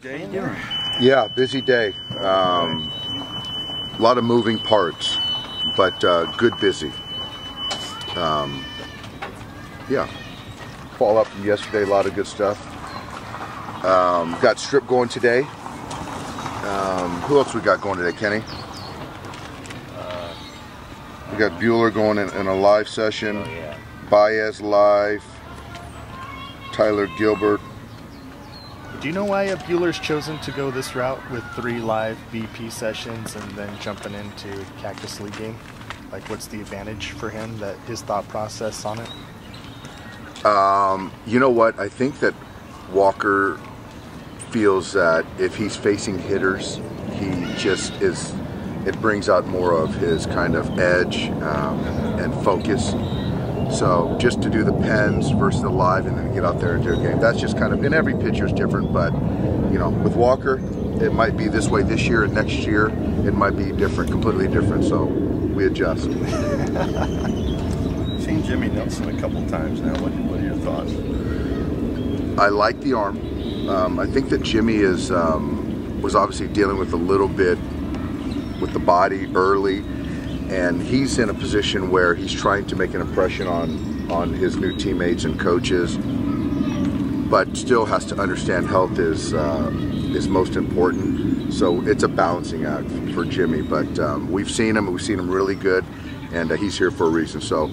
day? Yeah, busy day. A lot of moving parts, but good busy. Yeah. Follow up from yesterday, a lot of good stuff. Got strip going today. Who else we got going today, Kenny? We got Buehler going in a live session. Oh, yeah. Baez live. Tyler Gilbert. Do you know why Buehler's chosen to go this route with 3 live BP sessions and then jumping into Cactus League game? Like, what's the advantage for him, that his thought process on it? You know what? I think that Walker feels that if he's facing hitters, he just is. It brings out more of his kind of edge and focus. So just to do the pens versus the live and then get out there and do a game, that's just kind of, and every pitcher is different, but you know, with Walker, it might be this way this year, and next year it might be different, completely different, so we adjust. Seen Jimmy Nelson a couple times now. What are your thoughts? I like the arm. I think that Jimmy is was obviously dealing with a little bit with the body early, and he's in a position where he's trying to make an impression on his new teammates and coaches, but still has to understand health is most important. So it's a balancing act for Jimmy, but we've seen him really good, and he's here for a reason. So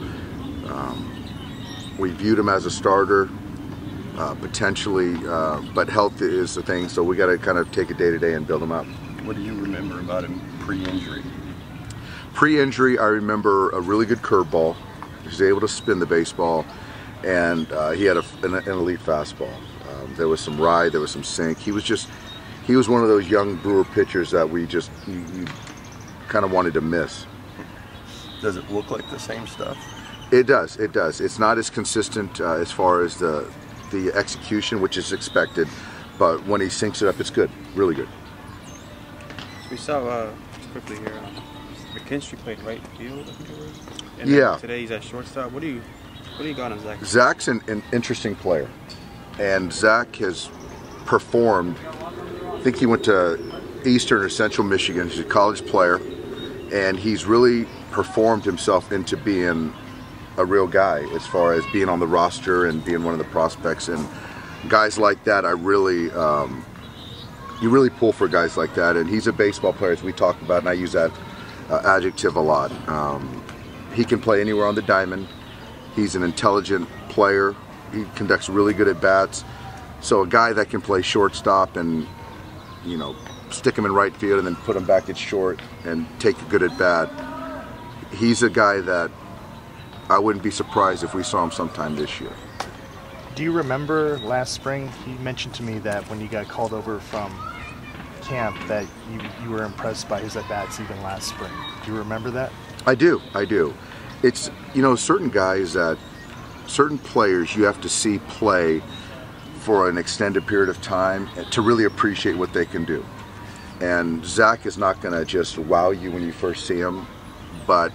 we viewed him as a starter potentially, but health is the thing, so we got to kind of take it day to day and build him up. What do you remember about him pre-injury? Pre-injury, I remember a really good curveball. He was able to spin the baseball, and he had an elite fastball. There was some ride, there was some sink. He was one of those young Brewer pitchers that you kind of wanted to miss. Does it look like the same stuff? It does. It's not as consistent as far as the execution, which is expected, but when he syncs it up, it's good, really good. We saw, just quickly here, McKinstry played right field, I think it was. And yeah. Today he's at shortstop. What do you got on Zach? Zach's an interesting player, and Zach has performed. I think he went to Eastern or Central Michigan. He's a college player, and he's really performed himself into being a real guy as far as being on the roster and being one of the prospects. And guys like that, you really pull for guys like that, and he's a baseball player, as we talked about, and I use that adjective a lot. He can play anywhere on the diamond. He's an intelligent player. He conducts really good at bats. So a guy that can play shortstop and, you know, stick him in right field and then put him back at short and take a good at bat. He's a guy that I wouldn't be surprised if we saw him sometime this year. Do you remember last spring, he mentioned to me that when you got called over from camp that you were impressed by his at-bats even last spring. Do you remember that? I do. It's, you know, certain players you have to see play for an extended period of time to really appreciate what they can do. And Zach is not going to just wow you when you first see him, but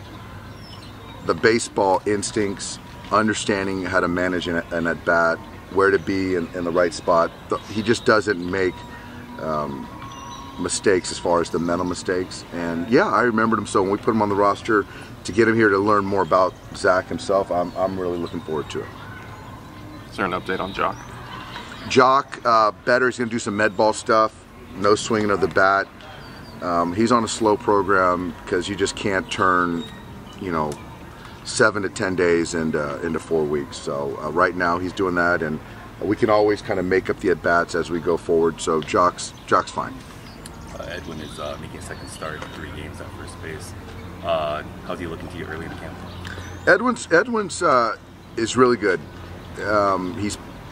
the baseball instincts, understanding how to manage an at-bat, where to be in the right spot. He just doesn't make mistakes as far as the mental mistakes. And yeah, I remembered him. So when we put him on the roster to get him here to learn more about Zach himself, I'm really looking forward to it. Is there an update on Joc? Joc, better. He's going to do some med ball stuff. No swinging of the bat. He's on a slow program because you just can't turn, 7 to 10 days into 4 weeks. So right now he's doing that, and we can always kind of make up the at-bats as we go forward. So Joc's fine. Edwin is making a second start, 3 games at first base. How's he looking to you early in the camp? Edwin's is really good.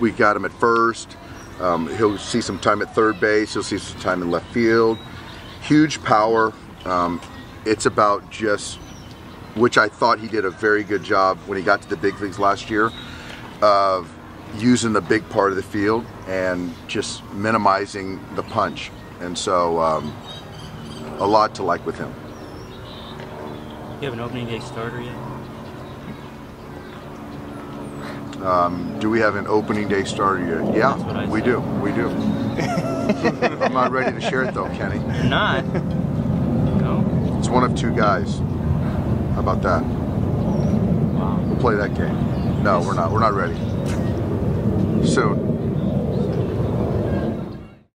We got him at first. He'll see some time at third base. He'll see some time in left field. Huge power. It's about just, which I thought he did a very good job when he got to the big leagues last year, of using the big part of the field and just minimizing the punch. And so a lot to like with him. You have an opening day starter yet? Do we have an opening day starter yet? Yeah, we do. I'm not ready to share it though, Kenny. You're not. No. It's one of two guys. How about that? Wow. We'll play that game. No, we're not. We're not ready. Soon.